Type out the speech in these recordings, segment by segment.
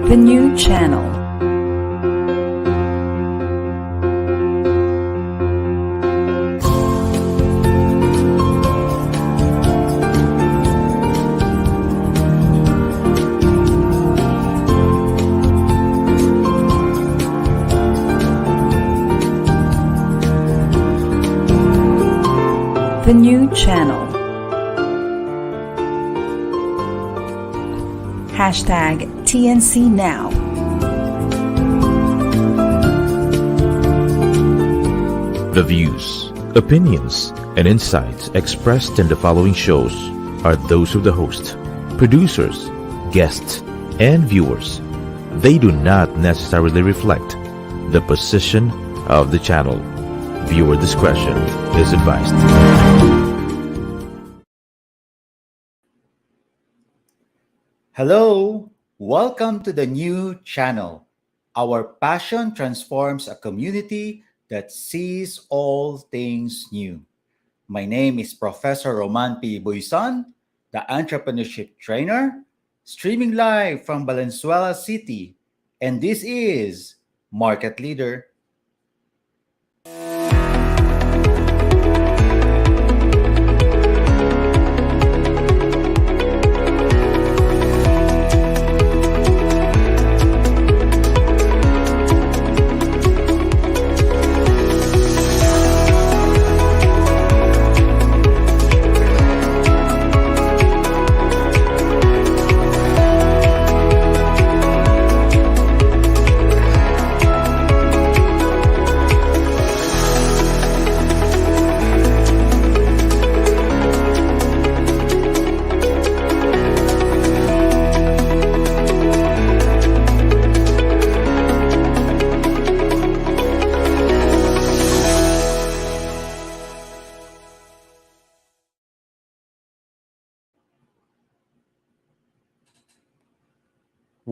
The new channel. The new channel. Hashtag TNC Now. The views, opinions, and insights expressed in the following shows are those of the host, producers, guests, and viewers. They do not necessarily reflect the position of the channel. Viewer discretion is advised. Hello, welcome to the new channel. Our passion transforms a community that sees all things new. My name is Professor Roman P. Buyson, the entrepreneurship trainer, streaming live from Valenzuela City, and this is Market Leader.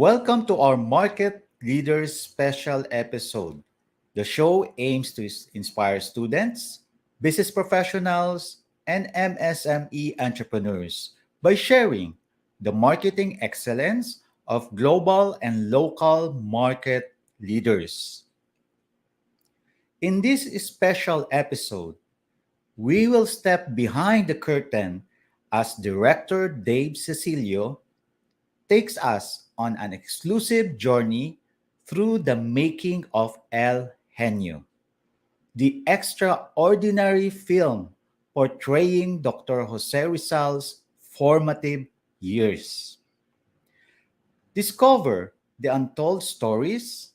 Welcome to our Market Leaders special episode. The show aims to inspire students, business professionals, and MSME entrepreneurs by sharing the marketing excellence of global and local market leaders. In this special episode, we will step behind the curtain as Director Dave Cecilio takes us on an exclusive journey through the making of El Genio, the extraordinary film portraying Dr. Jose Rizal's formative years. Discover the untold stories,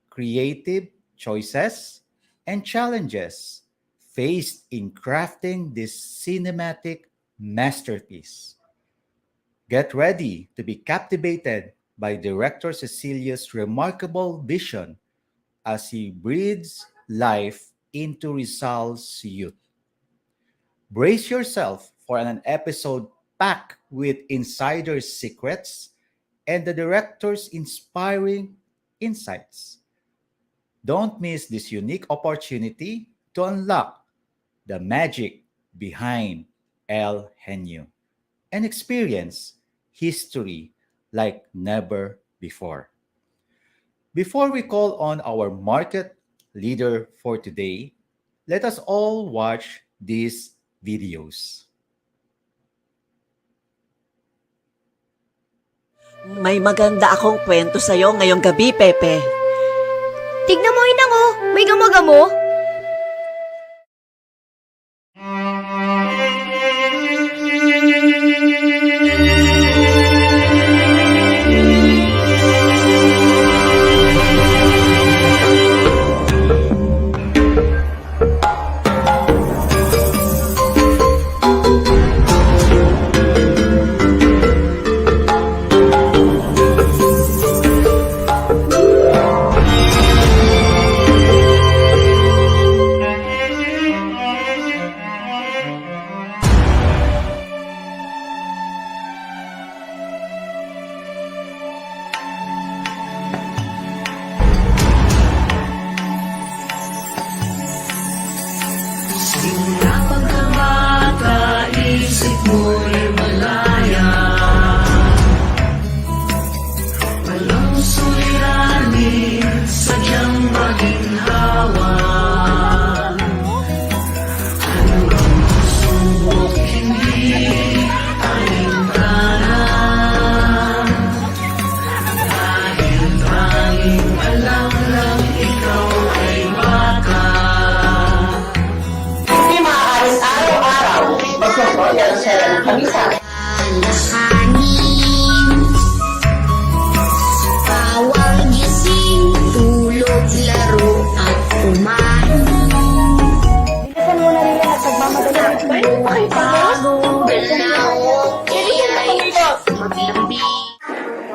creative choices, and challenges faced in crafting this cinematic masterpiece. Get ready to be captivated by Director Cecilio's remarkable vision as he breathes life into Rizal's youth. Brace yourself for an episode packed with insider secrets and the director's inspiring insights. Don't miss this unique opportunity to unlock the magic behind El Genio and experience history like never before. Before we call on our market leader for today, let us all watch these videos. May maganda akong kwento sa'yo ngayong gabi, Pepe. Tignan mo, inang oh! May gamo-gamo!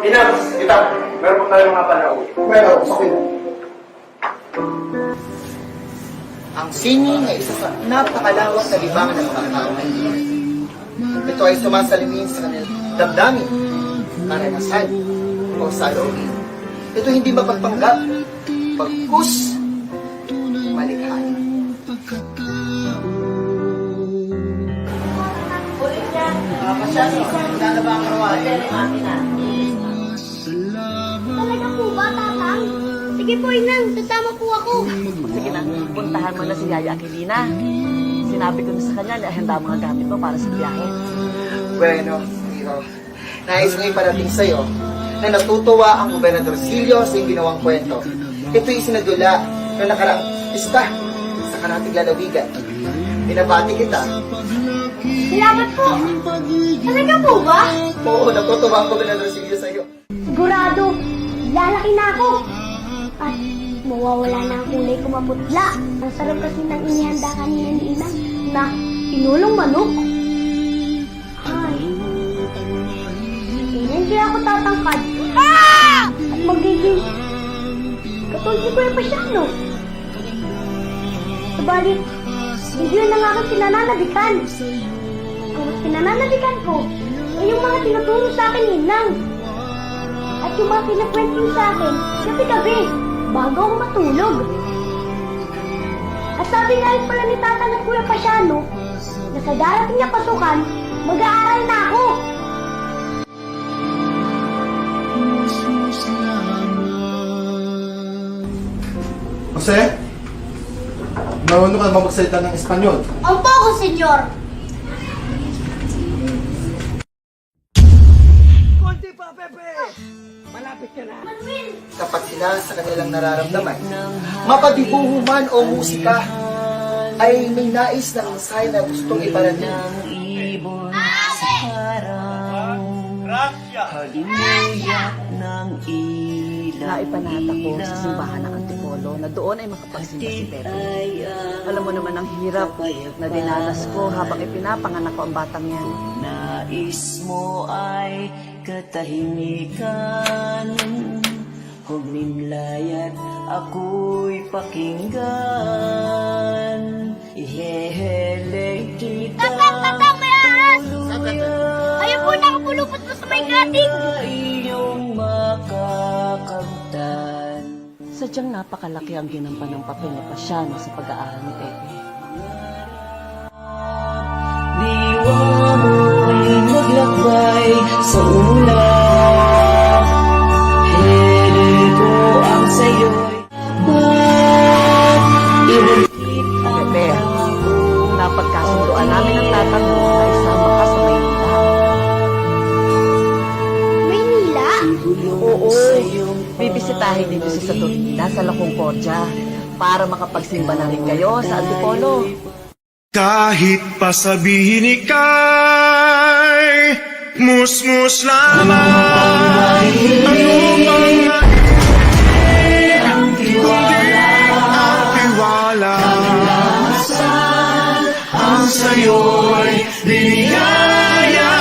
Inang, ito. Meron po tayo mga panahon. Pero, okay. Ang sining ay isa sa napakalawak na libangan ng mga tao. Ito ay sumasalamin sa kanilang damdamin, karanasan, o salawin. Ito hindi mapagpanggap, pagkus, malikhain. Wala na ba ang karawali? Talaga po ba, Tatang? Sige po, Inang. Tatama po ako. Sige na, puntahan mo na si Yaya Aquilina. Sinabi ko na sa kanya na handa mga gamit mo para sa biyahe. Bueno, Hiro, nais ko iparating sa'yo na natutuwa ang Gobernador Cecilio sa iyong ginawang kwento. Ito'y sinadula na nakaraang pista sa karating lalawigan. Binabati kita. Salamat po. Talaga po ba? Oo, natutuwa ang Gobernador Cecilio sa'yo. Sigurado, lalaki na ako. At mawawala na ang kulay ko maputla. Ang sarap kasi ng inihanda kanina ni Inang na pinulong manok. Ay, ganyan kaya ako tatangkad. At magiging katulad ni Kuya Pasyano. Subalit, hindi yun ang aking pinananabikan. Ang pinananabikan ko ay yung mga tinuturo sa akin ni Inang. At yung mga pinakwenting sa akin, gabi-gabi, bago ako matulog. At sabi nga rin pala ni Tatang at Kuya Pasyano, na sa darating niya pasukan, mag-aaral na ako. Jose? Marunong ka naman magsalita ng Espanyol. Opo ako, senyor. Konti pa, Pepe! Malapit ka na. Manuel! Kapag sila sa kanilang nararamdaman, mapadibuho man o musika, ay may nais na mensahe na gustong iparating. Naipanata ko sa simbahan ng Antipolo na doon ay makapagsimba si Pepe. Alam mo naman ang hirap na dinanas ko habang ipinapanganak ko ang batang yan. Nais mo ay katahimikan, humimlayat ako'y pakinggan. Ihehele kita Tatang, may ahas! Ayaw po nakapulupot mo sa may gating! iyong makakamtan. Sadyang napakalaki ang ginampan ng papel ni Pasyano sa pag-aaral ni Pepe. Diwa mo'y maglakbay sa ulap. Hele ko ang sayo'y Pepe, napagkasunduan namin ang tatang mo na isama ka sa Maynila. Maynila? Oo, bibisitahin dito si Saturina sa La Concordia para makapagsimba na rin kayo sa Antipolo. Kahit pa sabihin ika'y mus-mus lamang, ang tiwala, ang sa'yo'y binigaya,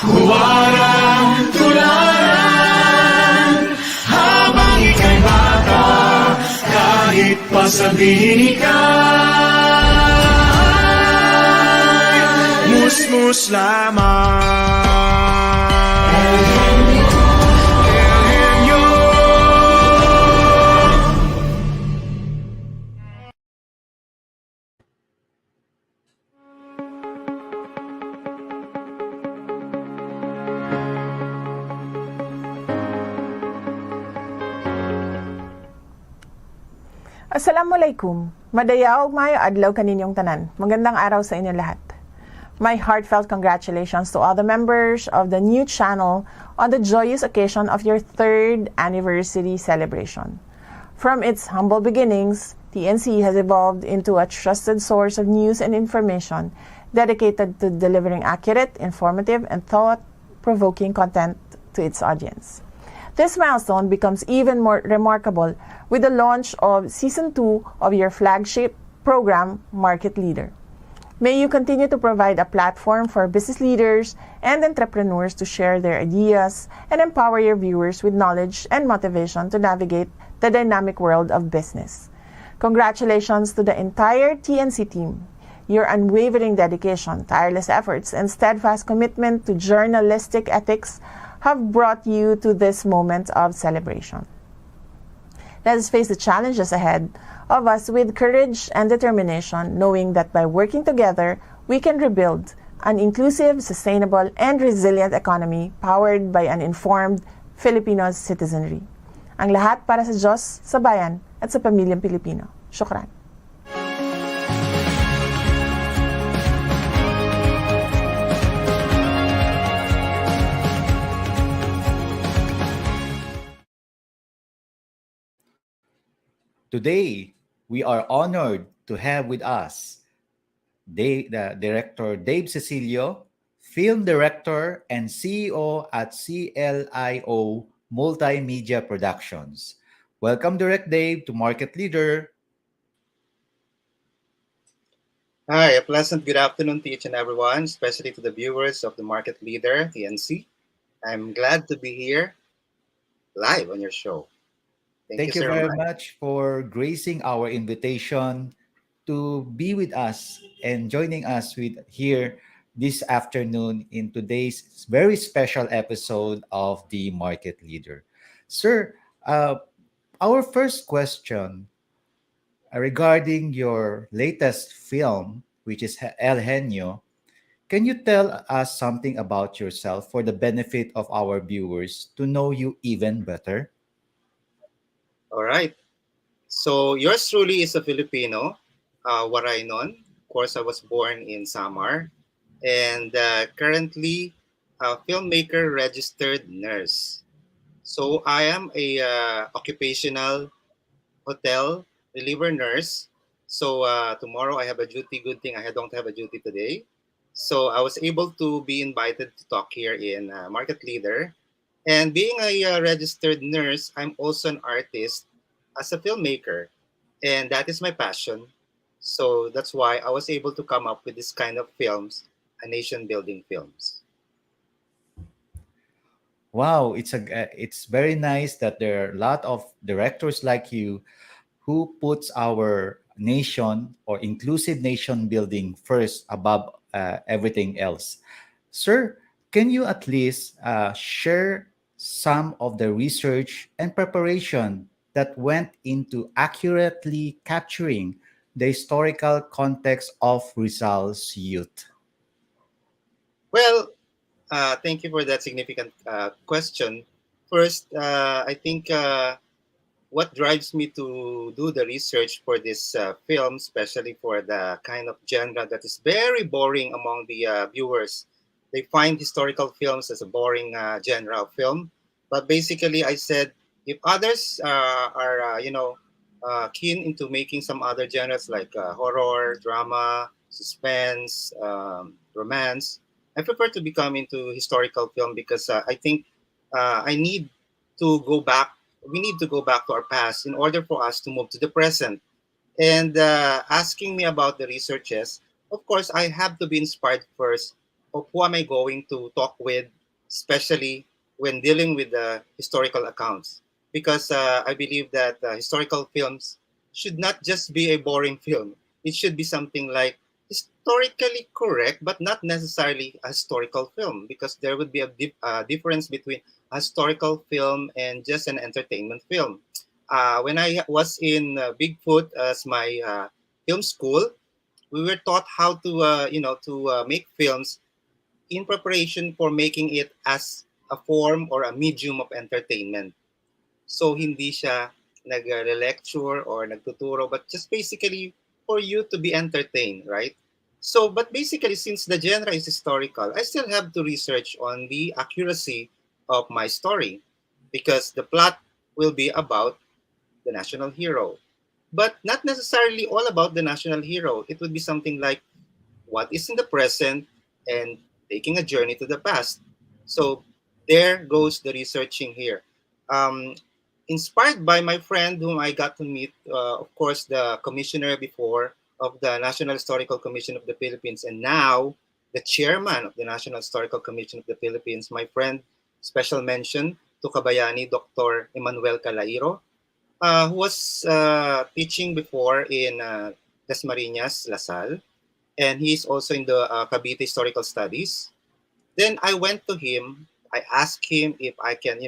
huwarang tularan, habang ika'y bata, kahit pa sabihin ika'y mus-mus lamang. Assalamualaikum. Madayaw mayo adlaw kaninyong tanan. Magandang araw sa inyo lahat. My heartfelt congratulations to all the members of the new channel on the joyous occasion of your 3rd anniversary celebration. From its humble beginnings, TNC has evolved into a trusted source of news and information dedicated to delivering accurate, informative, and thought-provoking content to its audience. This milestone becomes even more remarkable with the launch of Season 2 of your flagship program, Market Leader. May you continue to provide a platform for business leaders and entrepreneurs to share their ideas and empower your viewers with knowledge and motivation to navigate the dynamic world of business. Congratulations to the entire TNC team. Your unwavering dedication, tireless efforts, and steadfast commitment to journalistic ethics have brought you to this moment of celebration. Let us face the challenges ahead of us with courage and determination, knowing that by working together, we can rebuild an inclusive, sustainable, and resilient economy powered by an informed Filipino citizenry. Ang lahat para sa Diyos, sa bayan, at sa pamilyang Pilipino. Shukran. Today, we are honored to have with us the Director Dave Cecilio, Film Director and CEO at CLIO Multimedia Productions. Welcome, Direct Dave, to Market Leader. Hi, a pleasant good afternoon to each and everyone, especially to the viewers of the Market Leader, TNC. I'm glad to be here live on your show. Thank you, Thank you sir. very much for gracing our invitation to be with us and joining us with here this afternoon in today's very special episode of the Market Leader. Sir, our first question regarding your latest film, which is El Genio, can you tell us something about yourself for the benefit of our viewers to know you even better? All right. So yours truly is a Filipino, Waraynon. Of course, I was born in Samar and currently a filmmaker registered nurse. So I am a occupational hotel reliever nurse. So tomorrow I have a duty. Good thing I don't have a duty today. So I was able to be invited to talk here in Market Leader. And being a registered nurse, I'm also an artist as a filmmaker. And that is my passion. So that's why I was able to come up with this kind of films, a nation building films. Wow, it's very nice that there are a lot of directors like you who puts our nation or inclusive nation building first above everything else. Sir, can you at least share some of the research and preparation that went into accurately capturing the historical context of Rizal's youth? Well, thank you for that significant question. First, I think what drives me to do the research for this film, especially for the kind of genre that is very boring among the viewers. They find historical films as a boring genre of film. But basically, I said, if others are, keen into making some other genres like horror, drama, suspense, romance, I prefer to become into historical film because I think I need to go back we need to go back to our past in order for us to move to the present. And asking me about the researches, of course, I have to be inspired first of who am I going to talk with, especially when dealing with the historical accounts. Because I believe that historical films should not just be a boring film. It should be something like historically correct, but not necessarily a historical film, because there would be a difference between a historical film and just an entertainment film. When I was in Bigfoot as my film school, we were taught how to, make films in preparation for making it as a form or a medium of entertainment. So hindi siya nag-lecture or nagtuturo, but just basically for you to be entertained, right? So, but basically, since the genre is historical, I still have to research on the accuracy of my story because the plot will be about the national hero, but not necessarily all about the national hero. It would be something like what is in the present and taking a journey to the past. So there goes the researching here. Um, Inspired by my friend whom I got to meet, of course, the commissioner before, of the National Historical Commission of the Philippines, and now the chairman of the National Historical Commission of the Philippines, my friend, special mention to Kabayani, Dr. Emmanuel Calairo, who was teaching before in Dasmariñas, Lasal, and he's also in the Cavite Historical Studies. Then I went to him. I asked him if I can,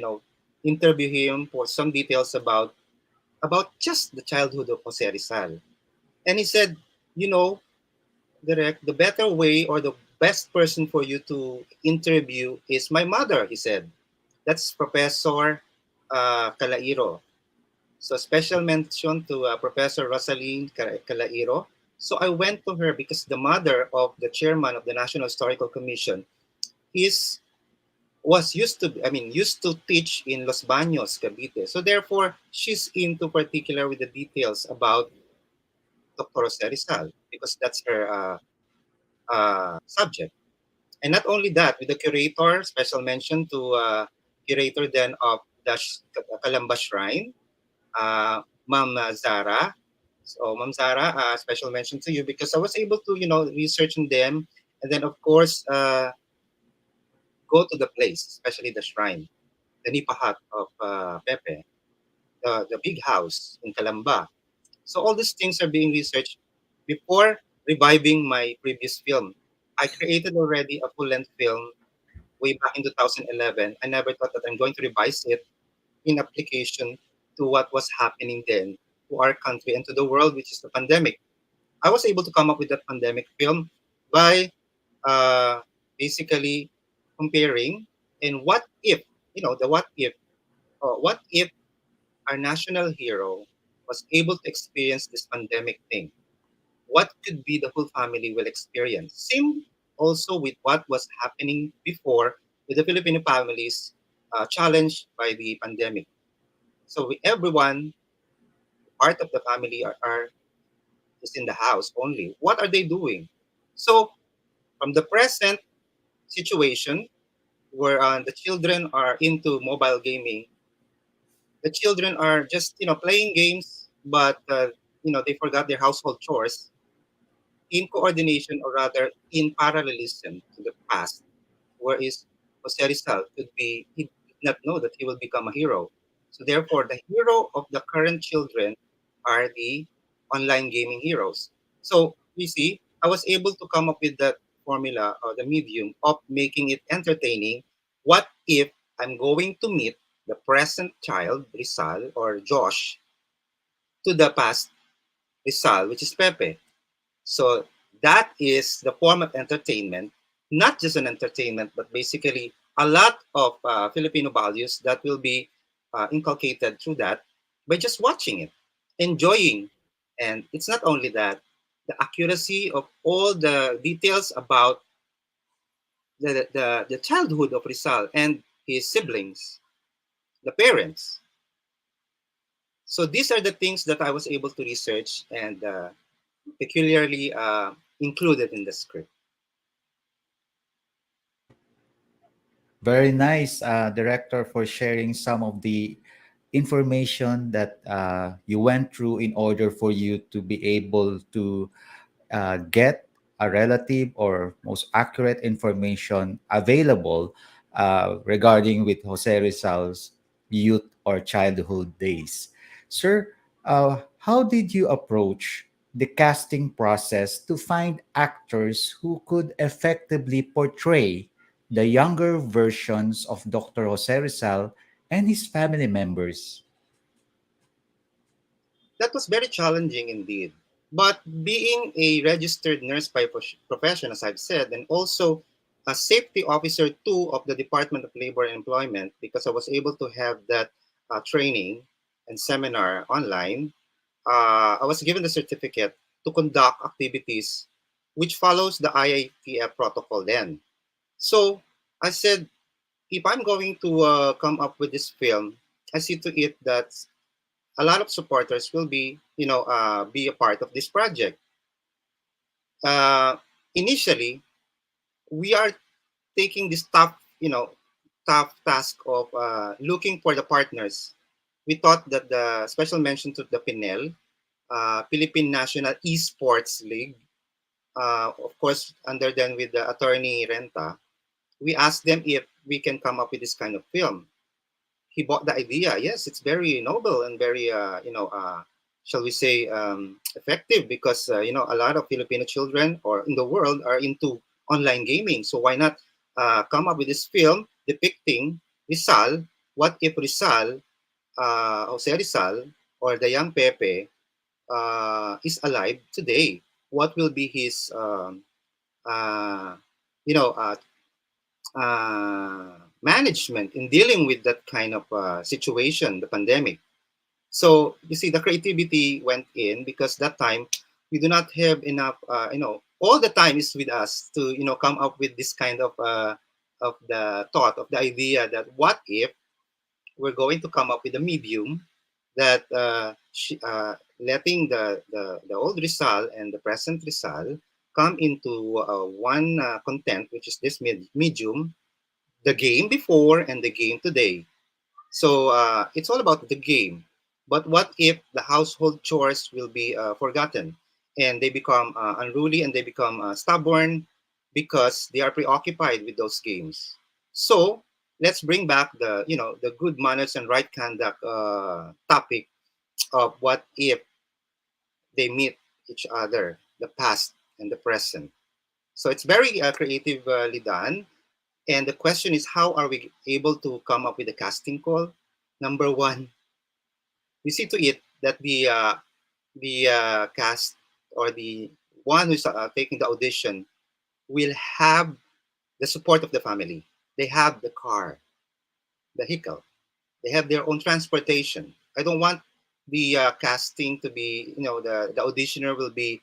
interview him for some details about just the childhood of Jose Rizal. And he said, you know, Direct, the better way or the best person for you to interview is my mother, he said. That's Professor Calairo. So special mention to Professor Rosaline Calairo. So I went to her because the mother of the chairman of the National Historical Commission is was used to used to teach in Los Baños, Cavite. So therefore, she's into particular with the details about Dr. Jose Rizal because that's her subject. And not only that, with the curator, special mention to curator then of the Calamba Shrine, Ma'am Zara. So Ma'am Zara, special mention to you because I was able to, research on them, and then of course go to the place, especially the shrine, the Nipa hut of Pepe, the big house in Calamba. So all these things are being researched before reviving my previous film. I created already a full-length film way back in 2011. I never thought that I'm going to revise it in application to what was happening then to our country and to the world, which is the pandemic. I was able to come up with that pandemic film by uh, basically comparing and what if, the what if our national hero was able to experience this pandemic thing? What could be the whole family will experience? Same also with what was happening before with the Filipino families challenged by the pandemic. So with everyone, part of the family are is in the house only. What are they doing? So from the present situation where the children are into mobile gaming, the children are just playing games, but they forgot their household chores in coordination or rather in parallelism to the past, whereas Jose Rizal he did not know that he will become a hero. So therefore, the hero of the current children are the online gaming heroes. So you see, I was able to come up with that formula or the medium of making it entertaining. What if I'm going to meet the present child, Rizal or Josh, to the past Rizal, which is Pepe? So that is the form of entertainment, not just an entertainment, but basically a lot of Filipino values that will be inculcated through that by just watching it, enjoying. And it's not only that, the accuracy of all the details about the childhood of Rizal and his siblings, the parents. So these are the things that I was able to research and peculiarly included in the script. Very nice, Director, for sharing some of the information that you went through in order for you to be able to get a relative or most accurate information available regarding with Jose Rizal's youth or childhood days. Sir, how did you approach the casting process to find actors who could effectively portray the younger versions of Dr. Jose Rizal and his family members? That was very challenging indeed. But being a registered nurse by profession, as I've said, and also a safety officer too of the Department of Labor and Employment, because I was able to have that training and seminar online, I was given the certificate to conduct activities which follows the IITF protocol then. So I said, if I'm going to come up with this film, I see to it that a lot of supporters will be a part of this project. Uh, Initially, we are taking this tough task of looking for the partners. We thought that the special mention to the Pinel Philippine National Esports League, of course, under then with the attorney Renta, we asked them if we can come up with this kind of film. He bought the idea. Yes, it's very noble and very, shall we say, effective because, a lot of Filipino children or in the world are into online gaming. So why not come up with this film depicting Rizal? What if Rizal, Jose Rizal, or the young Pepe is alive today? What will be his, uh, you know, uh, management in dealing with that kind of situation, the pandemic? So you see, the creativity went in because that time we do not have enough. All the time is with us to come up with this kind of the thought of the idea that what if we're going to come up with a medium that letting the old Rizal and the present Rizal come into one content, which is this medium, the game before and the game today. So it's all about the game. But what if the household chores will be forgotten and they become unruly and they become stubborn because they are preoccupied with those games? So let's bring back the good manners and right conduct topic of what if they meet each other, the past and the present. So it's very creatively done. And the question is, how are we able to come up with a casting call? Number one, we see to it that the cast or the one who's taking the audition will have the support of the family. They have the car, the vehicle. They have their own transportation. I don't want the casting to be, the auditioner will be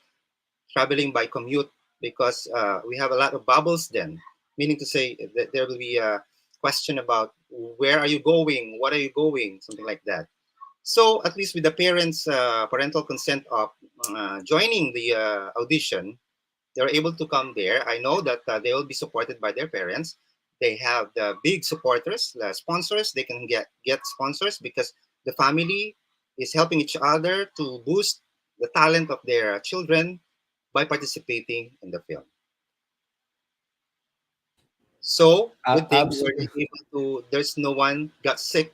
traveling by commute because we have a lot of bubbles then, meaning to say that there will be a question about where are you going, what are you going, something like that. So at least with the parents' parental consent of joining the audition, they're able to come there. I know that they will be supported by their parents. They have the big supporters, the sponsors. They can get sponsors because the family is helping each other to boost the talent of their children by participating in the film. So good thing we're Absolutely. able to. There's no one got sick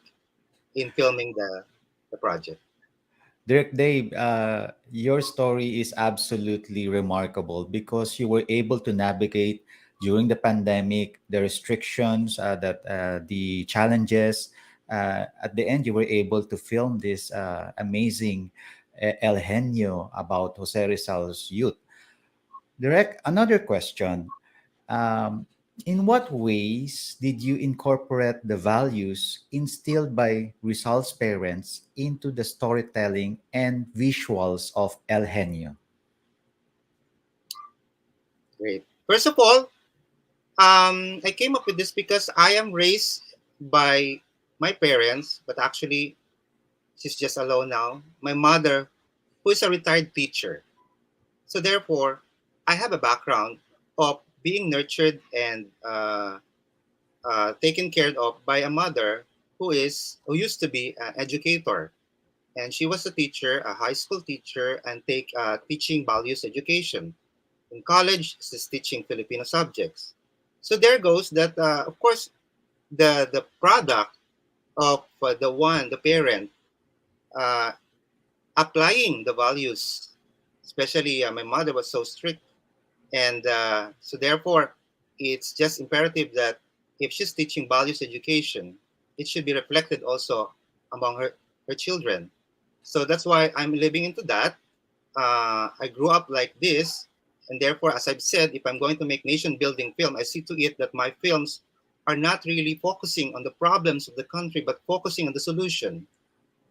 in filming the project. Direct Dave, your story is absolutely remarkable because you were able to navigate during the pandemic, the restrictions, the challenges. At the end, you were able to film this amazing El Genio about Jose Rizal's youth. Direct, another question. Um, in what ways did you incorporate the values instilled by Rizal's parents into the storytelling and visuals of El Genio? Great. First of all, I came up with this because I am raised by my parents, but actually she's just alone now. My mother, who is a retired teacher. So therefore, I have a background of being nurtured and taken care of by a mother who used to be an educator, and she was a teacher, a high school teacher, and teaching values education. In college, she's teaching Filipino subjects. So there goes that. Of course, the product of the parent, uh, applying the values. Especially, my mother was so strict, and so therefore, it's just imperative that if she's teaching values education, it should be reflected also among her children. So that's why I'm living into that. I grew up like this, and therefore, as I've said, if I'm going to make nation building film, I see to it that my films are not really focusing on the problems of the country, but focusing on the solution.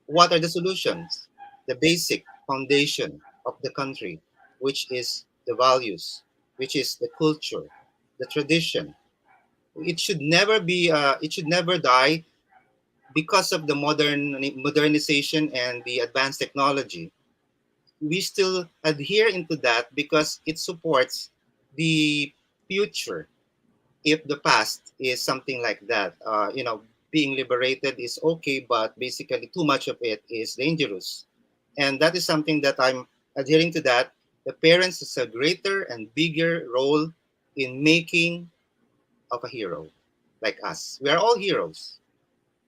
What are the solutions? The basic foundation of the country, which is the values, which is the culture, the tradition. It should never be. It should never die because of the modernization and the advanced technology. We still adhere into that because it supports the future. If the past is something like that, being liberated is okay, but basically too much of it is dangerous. And that is something that I'm adhering to, that the parents is a greater and bigger role in making of a hero like us. We are all heroes.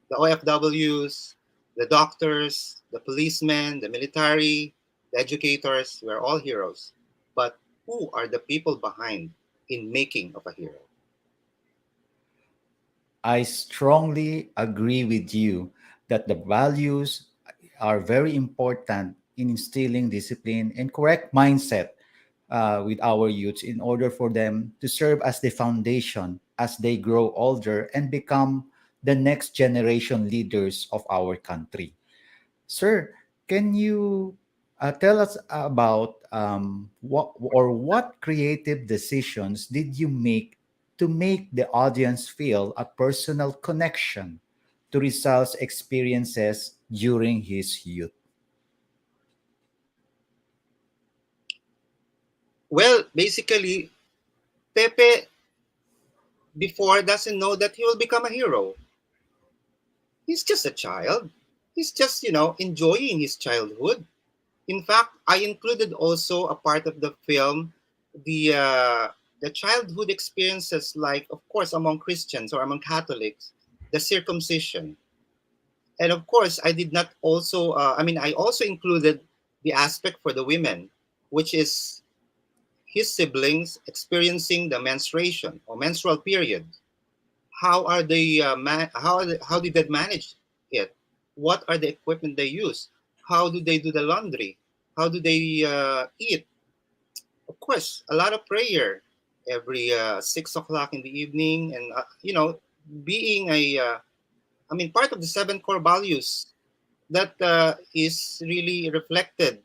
The OFWs, the doctors, the policemen, the military, the educators, we are all heroes. But who are the people behind in making of a hero? I strongly agree with you that the values are very important in instilling discipline and correct mindset with our youths in order for them to serve as the foundation as they grow older and become the next generation leaders of our country. Sir, can you tell us about what creative decisions did you make to make the audience feel a personal connection to Rizal's experiences during his youth? Well, basically, Pepe before doesn't know that he will become a hero. He's just a child. He's just, enjoying his childhood. In fact, I included also a part of the film, the childhood experiences, like, of course, among Christians or among Catholics, the circumcision. And of course, I did not also, I also included the aspect for the women, which is his siblings experiencing the menstruation or menstrual period. How are they how did they manage it? What are the equipment they use? How do they do the laundry? How do they eat? Of course, a lot of prayer every 6 o'clock in the evening, and being part of the seven core values that is really reflected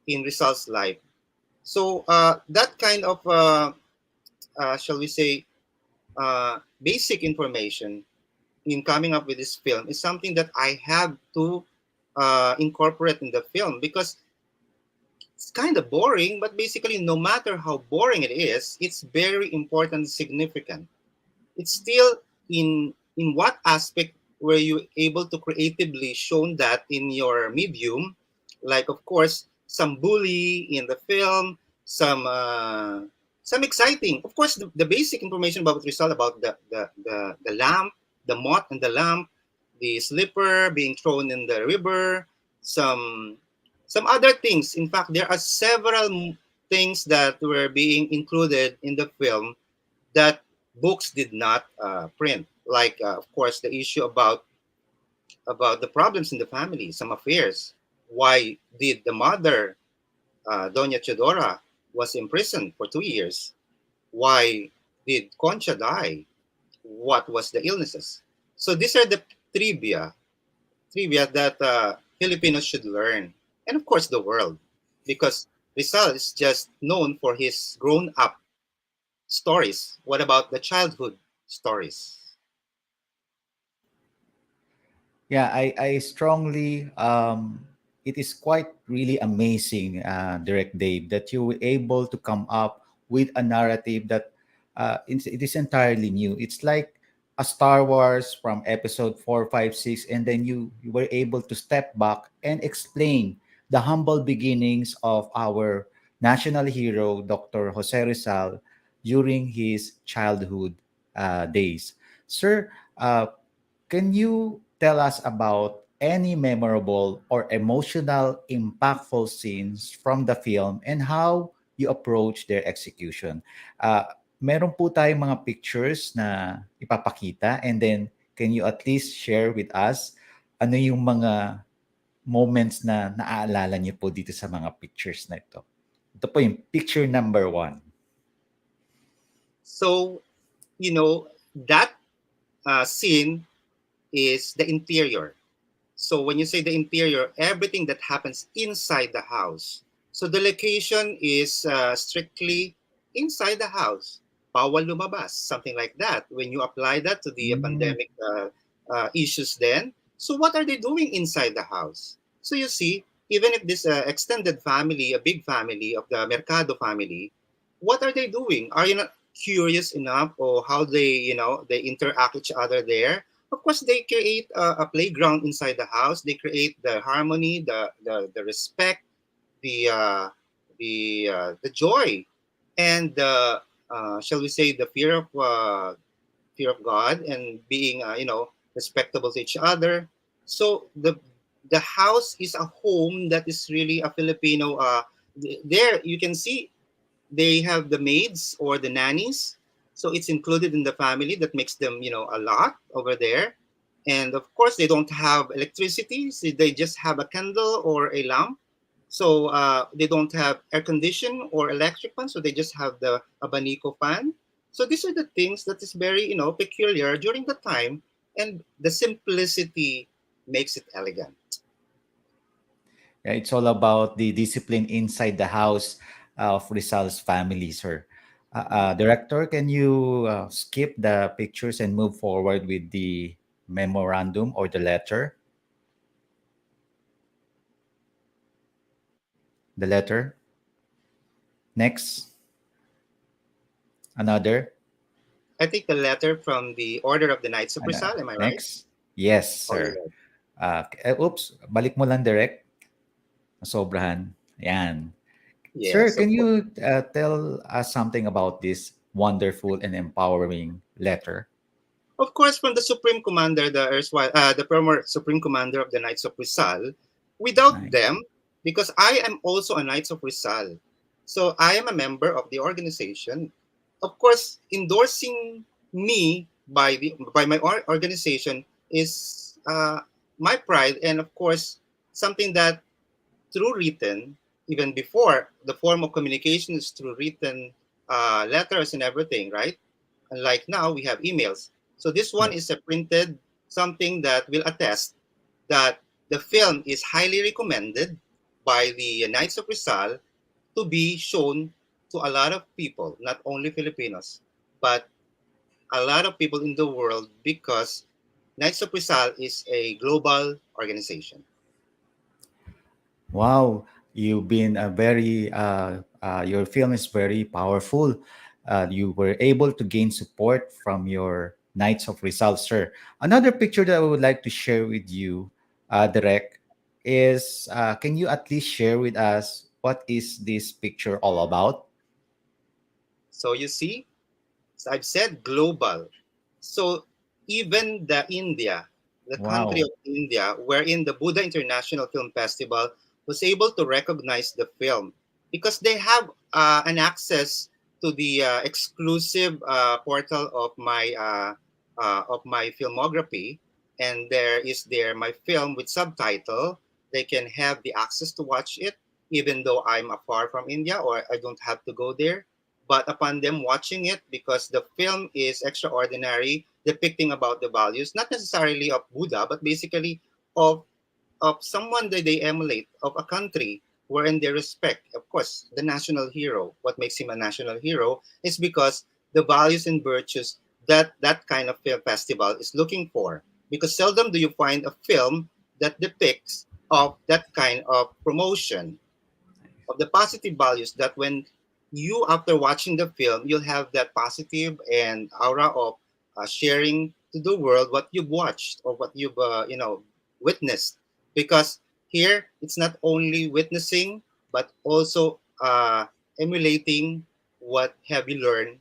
in Rizal's life. So that kind of shall we say basic information in coming up with this film is something that I have to incorporate in the film, because it's kind of boring, but basically, no matter how boring it is, it's very important and significant. It's still in what aspect were you able to creatively shown that in your medium, like, of course, some bully in the film, some exciting, of course, the basic information about Rizal, about the lamp, the moth and the lamp, the slipper being thrown in the river, some some other things. In fact, there are several things that were being included in the film that books did not print. Like, of course, the issue about the problems in the family, some affairs. Why did the mother, Doña Chodora, was imprisoned for 2 years? Why did Concha die? What was the illnesses? So these are the trivia that Filipinos should learn, and of course the world, because Rizal is just known for his grown-up stories. What about the childhood stories? Yeah, I strongly it is quite really amazing, Direct Dave, that you were able to come up with a narrative that it is entirely new. It's like a Star Wars from episode 4, 5, 6, and then you were able to step back and explain the humble beginnings of our national hero, Dr. Jose Rizal, during his childhood days. Sir, can you tell us about any memorable or emotional, impactful scenes from the film and how you approach their execution? Uh, Meron po tayong mga pictures na ipapakita, and then can you at least share with us ano yung mga moments na naaalala niyo po dito sa mga pictures na ito? Ito po yung picture number 1. So, that scene is the interior. So when you say the interior, everything that happens inside the house. So the location is strictly inside the house. Bawal lumabas, something like that. When you apply that to the pandemic issues then, so what are they doing inside the house? So you see, even if this extended family, a big family of the Mercado family, what are they doing? Are you not curious enough or how they interact each other there? Of course, they create a playground inside the house. They create the harmony, the respect, the the joy, and the shall we say the fear of God and being respectable to each other. So the house is a home that is really a Filipino. There you can see they have the maids or the nannies, so it's included in the family. That makes them a lot over there. And of course they don't have electricity, so they just have a candle or a lamp. So they don't have air condition or electric fan, so they just have the abanico fan. So these are the things that is very peculiar during the time, and the simplicity makes it elegant. Yeah, it's all about the discipline inside the house of Rizal's family, sir. Director, can you skip the pictures and move forward with the memorandum or the letter? The letter. Next, another. I think the letter from the Order of the Knights of Rizal, am I right? Next. Yes, Oh, you're sir. right. Oops, balik mo lang direct. Sobrahan. Yan. Sir, Yes, of can course. you tell us something about this wonderful and empowering letter? Of course, from the Supreme Commander, the former Supreme Commander of the Knights of Rizal. Without Nice. them, because I am also a Knights of Rizal, so I am a member of the organization. Of course, endorsing me by my organization is my pride, and of course, something that through written, even before the form of communication is through written letters and everything, right? Unlike now, we have emails. So this one is Yes. a printed something that will attest that the film is highly recommended by the Knights of Rizal to be shown to a lot of people, not only Filipinos, but a lot of people in the world, because Knights of Rizal is a global organization. Wow, you've been a very your film is very powerful. You were able to gain support from your Knights of Results, sir. Another picture that I would like to share with you, Direct, is can you at least share with us what is this picture all about? So you see, so I've said global. So even the India, the country Wow. of India, wherein the Buddha International Film Festival was able to recognize the film because they have an access to the exclusive portal of my filmography, and there is there my film with subtitle. They can have the access to watch it, even though I'm afar from India or I don't have to go there. But upon them watching it, because the film is extraordinary, depicting about the values, not necessarily of Buddha, but basically of someone that they emulate, of a country wherein they respect. Of course, the national hero. What makes him a national hero is because the values and virtues that that kind of film festival is looking for. Because seldom do you find a film that depicts of that kind of promotion of the positive values, that when you after watching the film you'll have that positive and aura of sharing to the world what you've watched or what you've witnessed, because here it's not only witnessing but also emulating what have you learned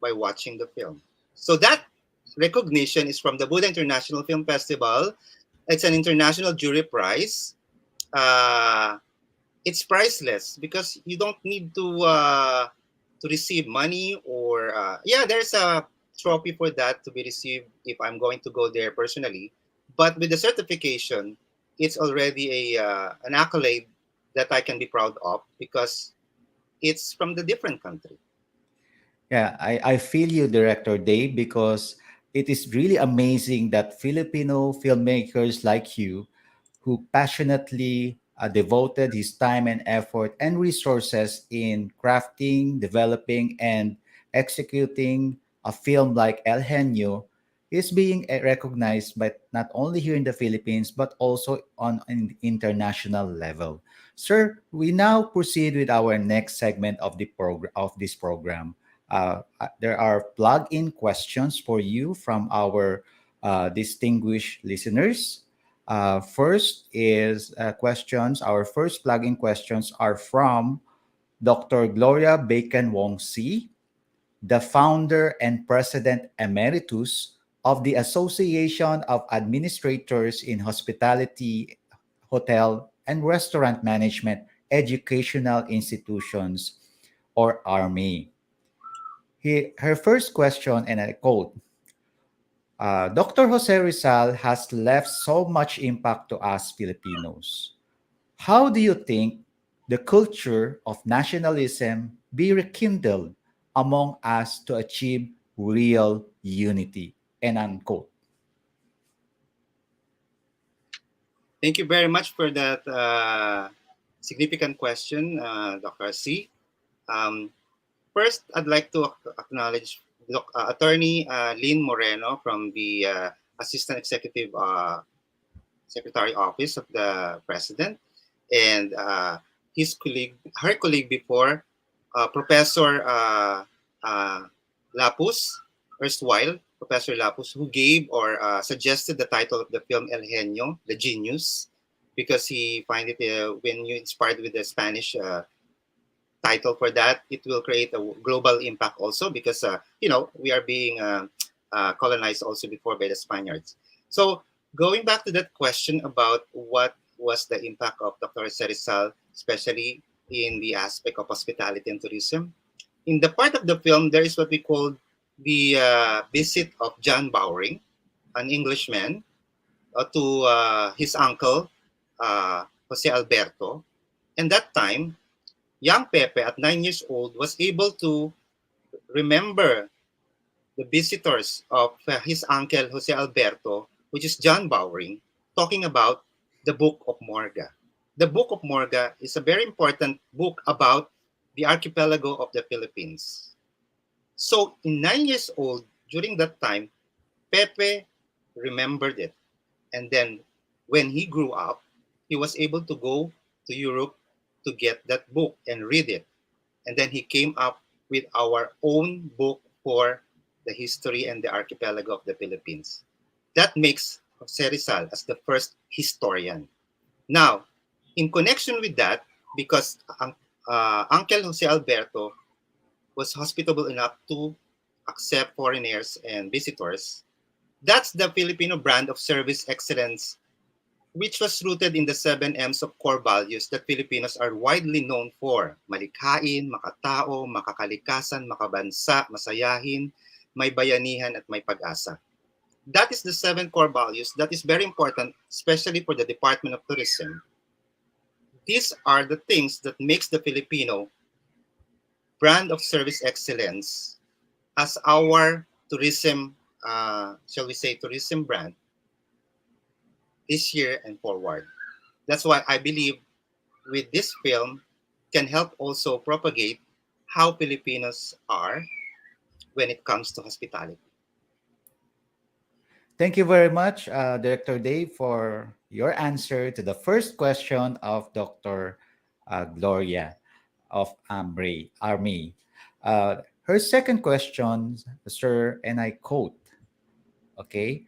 by watching the film. So that recognition is from the Buddha International Film Festival. It's an international jury prize. uh, it's priceless because you don't need to receive money or yeah, there's a trophy for that to be received if I'm going to go there personally, but with the certification it's already a an accolade that I can be proud of because it's from the different country. Yeah, I feel you, Director Dave, because it is really amazing that Filipino filmmakers like you, who passionately devoted his time and effort and resources in crafting, developing, and executing a film like El Genio, is being recognized by not only here in the Philippines but also on an international level. Sir, we now proceed with our next segment of the this program. There are plug-in questions for you from our distinguished listeners. First is questions. Our first plugin questions are from Dr. Gloria Bacon Wong C, the founder and president emeritus of the Association of Administrators in Hospitality, Hotel, and Restaurant Management Educational Institutions, or ARME. Her first question, and I quote, Dr. Jose Rizal has left so much impact to us Filipinos. How do you think the culture of nationalism be rekindled among us to achieve real unity? And unquote. Thank you very much for that significant question, Dr. C. Um, First, I'd like to acknowledge Attorney Lynn Moreno from the Assistant Executive Secretary Office of the President, and his colleague, her colleague before, Professor uh, Lapus, erstwhile Professor Lapus, who gave or suggested the title of the film El Genio, the Genius, because he find it when you inspired with the Spanish title for that, it will create a global impact also because we are being colonized also before by the Spaniards. So going back to that question about what was the impact of Dr. Rizal, especially in the aspect of hospitality and tourism, in the part of the film there is what we call the visit of John Bowring, an Englishman, to his uncle Jose Alberto, and that time young Pepe, at 9 years old, was able to remember the visitors of his uncle Jose Alberto, which is John Bowring, talking about the Book of Morga. The Book of Morga is a very important book about the archipelago of the Philippines. So, in 9 years old, during that time, Pepe remembered it. And then, when he grew up, he was able to go to Europe to get that book and read it. And then he came up with our own book for the history and the archipelago of the Philippines. That makes Jose Rizal as the first historian. Now, in connection with that, because Uncle Jose Alberto was hospitable enough to accept foreigners and visitors, that's the Filipino brand of service excellence, which was rooted in the 7 M's of core values that Filipinos are widely known for: malikhain, makatao, makakalikasan, makabansa, masayahin, may bayanihan, at may pag-asa. That is the 7 core values that is very important, especially for the Department of Tourism. These are the things that makes the Filipino brand of service excellence as our tourism, shall we say, tourism brand this year and forward. That's why I believe with this film can help also propagate how Filipinos are when it comes to hospitality. Thank you very much, Director Dave, for your answer to the first question of Dr. Gloria of Army. Her second question, sir, and I quote, okay,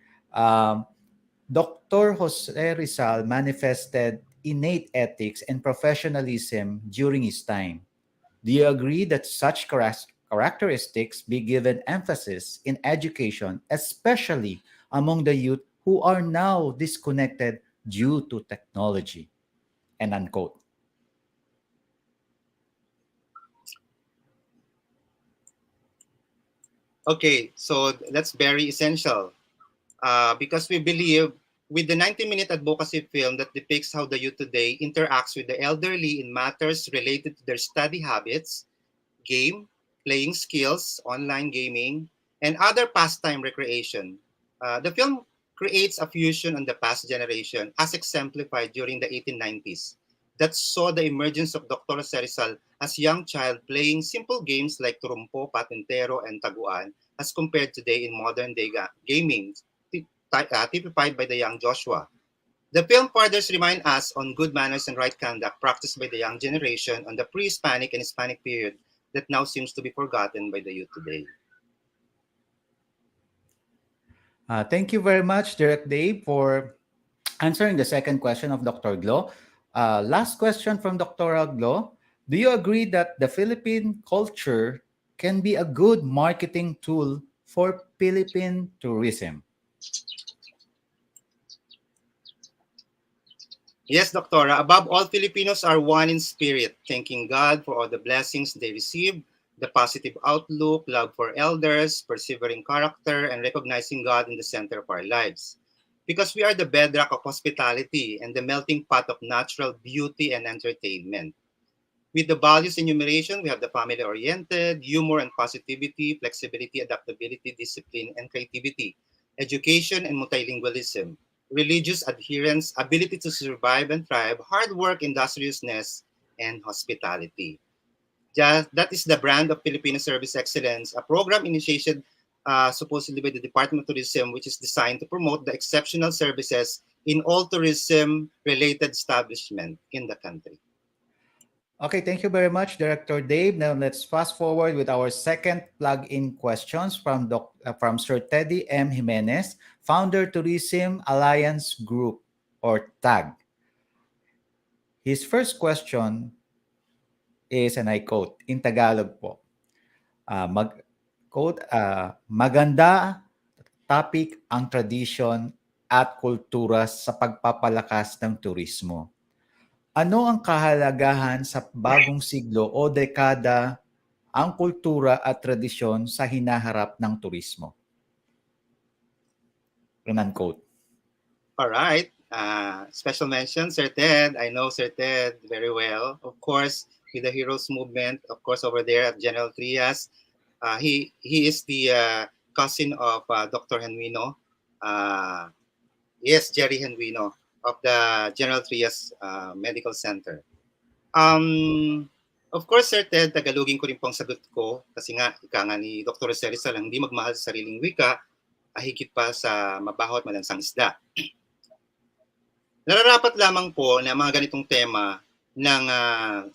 Dr. Jose Rizal manifested innate ethics and professionalism during his time. Do you agree that such characteristics be given emphasis in education, especially among the youth who are now disconnected due to technology? And unquote. Okay, so that's very essential because we believe with the 90-minute advocacy film that depicts how the youth today interacts with the elderly in matters related to their study habits, game, playing skills, online gaming, and other pastime recreation. The film creates a fusion on the past generation as exemplified during the 1890s that saw the emergence of Dr. Rizal as young child playing simple games like trumpo, patintero, and taguan as compared today in modern day gaming typified by the young Joshua. The film further reminds us on good manners and right conduct practiced by the young generation on the pre-Hispanic and Hispanic period that now seems to be forgotten by the youth today. Thank you very much, Direct Dave, for answering the second question of Dr. Glo. Last question from Dr. Glo. Do you agree that the Philippine culture can be a good marketing tool for Philippine tourism? Yes, Doctora. Above all, Filipinos are one in spirit, thanking God for all the blessings they receive, the positive outlook, love for elders, persevering character, and recognizing God in the center of our lives. Because we are the bedrock of hospitality and the melting pot of natural beauty and entertainment. With the values enumeration, we have the family-oriented, humor and positivity, flexibility, adaptability, discipline, and creativity, education and multilingualism, religious adherence, ability to survive and thrive, hard work, industriousness, and hospitality. That is the brand of Filipino Service Excellence, a program initiated supposedly by the Department of Tourism, which is designed to promote the exceptional services in all tourism-related establishments in the country. Okay, thank you very much, Director Dave. Now let's fast forward with our second plug-in questions from Sir Teddy M. Jimenez, Founder Tourism Alliance Group or TAG. His first question is, and I quote, in Tagalog po, maganda topic ang tradisyon at kultura sa pagpapalakas ng turismo. Ano ang kahalagahan sa bagong siglo o dekada ang kultura at tradisyon sa hinaharap ng turismo? Unquote. All right. Special mention, Sir Ted. I know Sir Ted very well. Of course, with the Heroes Movement, of course, over there at General Trias. He is the cousin of Dr. Henwino. Yes, Jerry Henwino of the General Trias Medical Center. Of course, Sir Ted, tagalogin ko rin pong sagot ko kasi nga, ika nga ni Dr. Rizal, hindi magmahal sa sariling wika, higit pa sa mabaho at malansang isda. Nararapat lamang po na mga ganitong tema ng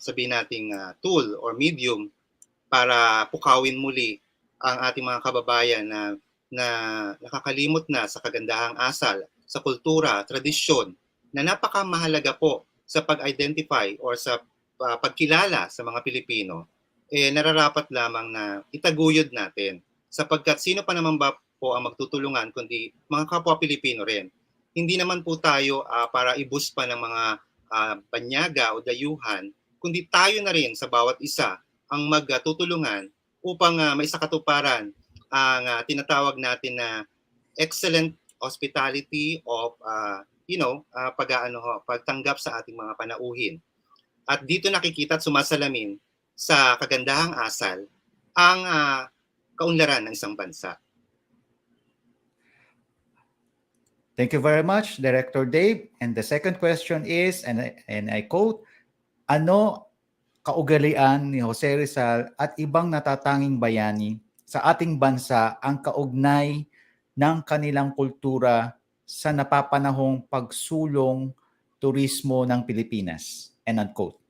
sabihin nating tool or medium para pukawin muli ang ating mga kababayan na nakakalimot na sa kagandahang asal, sa kultura, tradisyon, na napakamahalaga po sa pag-identify or sa pagkilala sa mga Pilipino, nararapat lamang na itaguyod natin. Sapagkat sino pa naman ba po ang magtutulungan kundi mga kapwa Pilipino rin. Hindi naman po tayo para i-boost pa ng mga banyaga o dayuhan, kundi tayo na rin sa bawat isa ang magtutulungan upang maisakatuparan ang tinatawag natin na excellent hospitality of pagtanggap sa ating mga panauhin. At dito nakikita at sumasalamin sa kagandahang asal ang kaunlaran ng isang bansa. Thank you very much, Director Dave. And the second question is, and I quote, ano kaugalian ni Jose Rizal at ibang natatanging bayani sa ating bansa ang kaugnay ng kanilang kultura sa napapanahong pagsulong turismo ng Pilipinas? And unquote.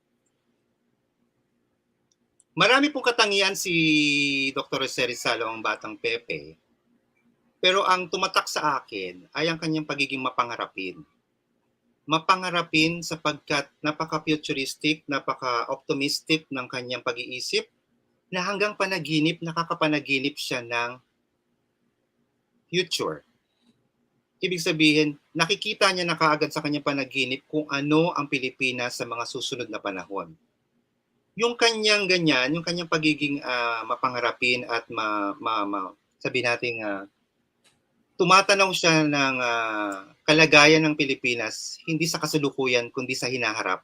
Marami pong katangian si Dr. Jose Rizal ang Batang Pepe. Pero ang tumatak sa akin ay ang kanyang pagiging mapangarapin. Mapangarapin sapagkat napaka-futuristic, napaka-optimistic ng kanyang pag-iisip na hanggang panaginip, nakakapanaginip siya ng future. Ibig sabihin, nakikita niya na kaagad sa kanyang panaginip kung ano ang Pilipinas sa mga susunod na panahon. Yung kanyang ganyan, yung kanyang pagiging mapangarapin at sabi nating tumatanaw siya ng kalagayan ng Pilipinas, hindi sa kasalukuyan, kundi sa hinaharap.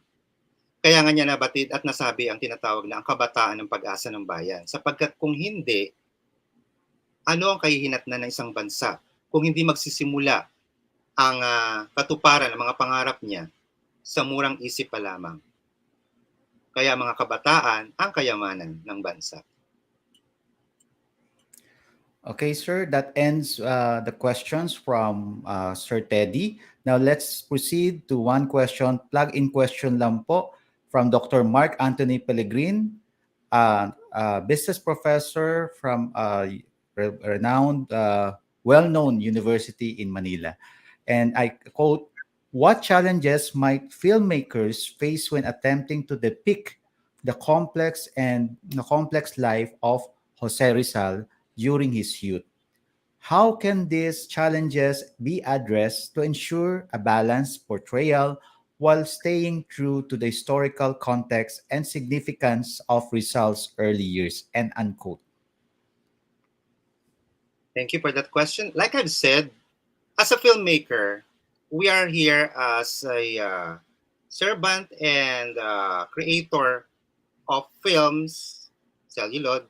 Kaya nga niya nabatid at nasabi ang tinatawag na ang kabataan ng pag-asa ng bayan. Sapagkat kung hindi, ano ang kahihinatnan ng isang bansa kung hindi magsisimula ang katuparan ng mga pangarap niya sa murang isip pa lamang. Kaya mga kabataan ang kayamanan ng bansa. Okay, sir, that ends the questions from Sir Teddy. Now let's proceed to one question, plug-in question lang po from Dr. Mark Anthony Pellegrin, business professor from renowned well-known university in Manila. And I quote, "What challenges might filmmakers face when attempting to depict the complex life of Jose Rizal during his youth? How can these challenges be addressed to ensure a balanced portrayal while staying true to the historical context and significance of Rizal's early years?" And unquote. Thank you for that question. Like I've said, as a filmmaker, we are here as a servant and creator of films, celluloid,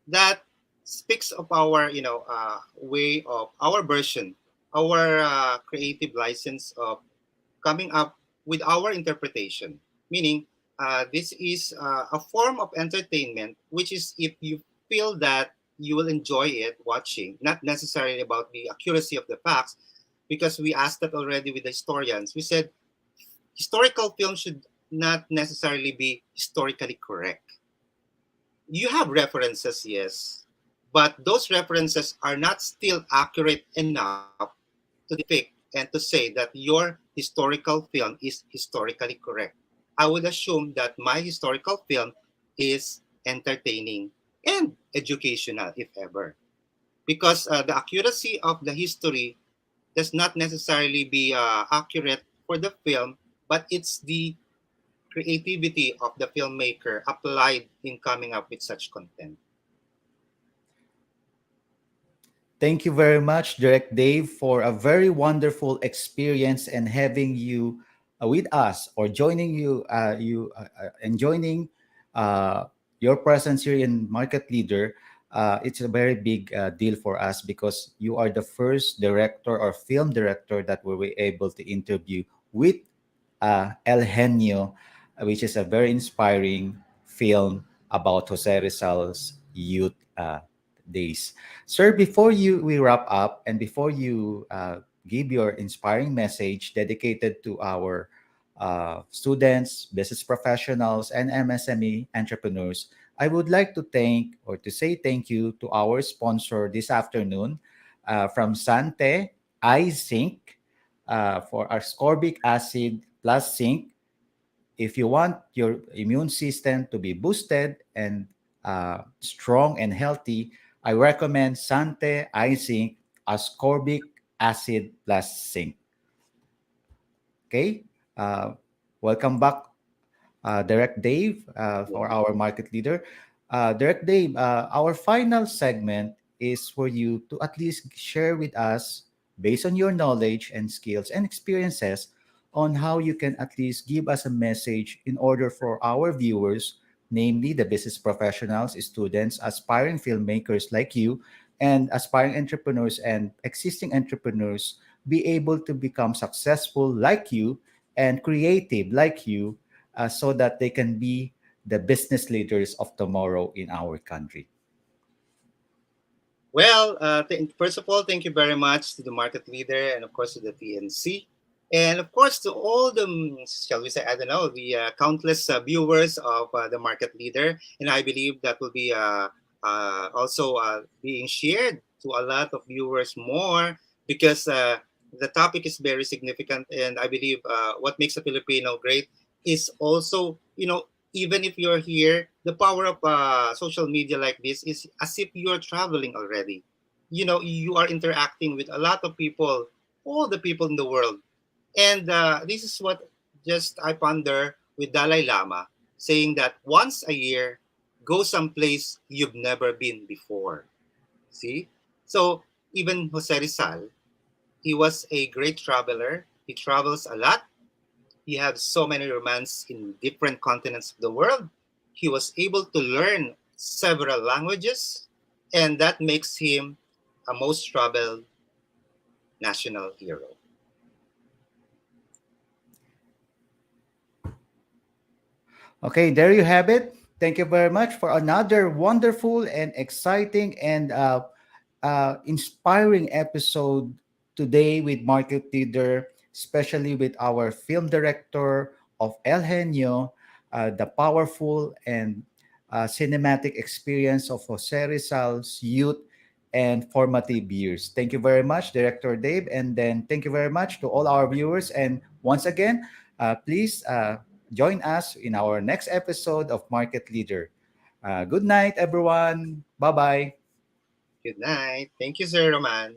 that speaks of our, way of our version, our creative license of coming up with our interpretation. Meaning, this is a form of entertainment, which is if you feel that you will enjoy it watching, not necessarily about the accuracy of the facts, because we asked that already with the historians. We said historical film should not necessarily be historically correct. You have references, yes, but those references are not still accurate enough to depict and to say that your historical film is historically correct. I would assume that my historical film is entertaining and educational, if ever, because the accuracy of the history does not necessarily be accurate for the film, but it's the creativity of the filmmaker applied in coming up with such content. Thank you very much, Direct Dave, for a very wonderful experience and having you with us or joining and joining uh, your presence here in Market Leader. It's a very big deal for us because you are the first director or film director that we were able to interview with El Genio, which is a very inspiring film about Jose Rizal's youth days. Sir, before we wrap up and before you give your inspiring message dedicated to our students, business professionals, and MSME entrepreneurs, I would like to thank or to say thank you to our sponsor this afternoon from Sante I Zinc for ascorbic acid plus zinc. If you want your immune system to be boosted and strong and healthy, I recommend Sante I Zinc ascorbic acid plus zinc. Okay. Uh, Welcome back, Direct Dave, for Yeah. our market leader. Direct Dave, our final segment is for you to at least share with us, based on your knowledge and skills and experiences, on how you can at least give us a message in order for our viewers, namely the business professionals, students, aspiring filmmakers like you, and aspiring entrepreneurs and existing entrepreneurs, be able to become successful like you and creative like you so that they can be the business leaders of tomorrow in our country. Well, first of all, thank you very much to the market leader and, of course, to the TNC. And, of course, to all the, shall we say, I don't know, the countless viewers of the market leader. And I believe that will be also being shared to a lot of viewers more because the topic is very significant. And I believe what makes a Filipino great is also, even if you're here, the power of social media like this is as if you're traveling already. You are interacting with a lot of people, all the people in the world. And this is what just I ponder with Dalai Lama, saying that once a year, go someplace you've never been before. See? So even Jose Rizal, he was a great traveler. He travels a lot. He had so many romance in different continents of the world. He was able to learn several languages, and that makes him a most traveled national hero. Okay, there you have it. Thank you very much for another wonderful and exciting and inspiring episode today with Market Leader, especially with our film director of El Genio, the powerful and cinematic experience of Jose Rizal's youth and formative years. Thank you very much, Director Dave, and then thank you very much to all our viewers. And once again, please join us in our next episode of Market Leader. Good night, everyone. Bye bye. Good night. Thank you, Sir Roman.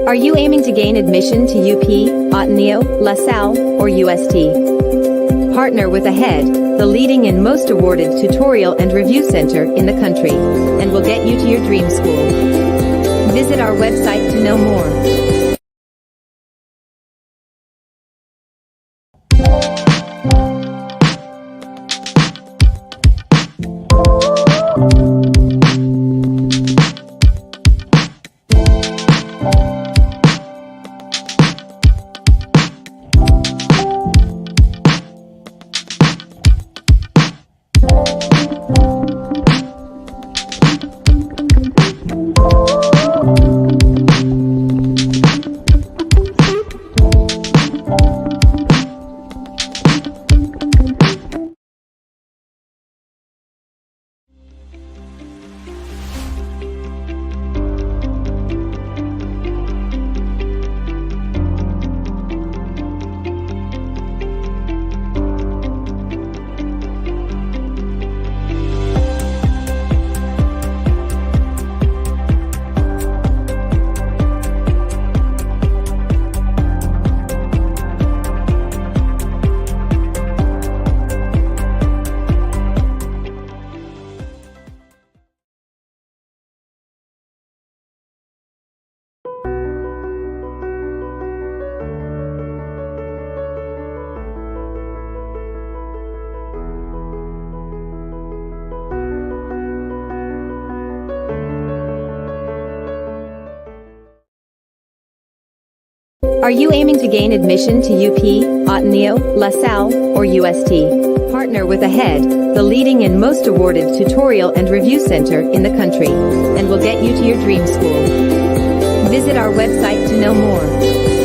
Are you aiming to gain admission to UP, Ateneo, LaSalle, or UST? Partner with AHEAD, the leading and most awarded tutorial and review center in the country, and we'll get you to your dream school. Visit our website to know more. Are you aiming to gain admission to UP, Ateneo, LaSalle, or UST? Partner with AHEAD, the leading and most awarded tutorial and review center in the country, and we'll get you to your dream school. Visit our website to know more.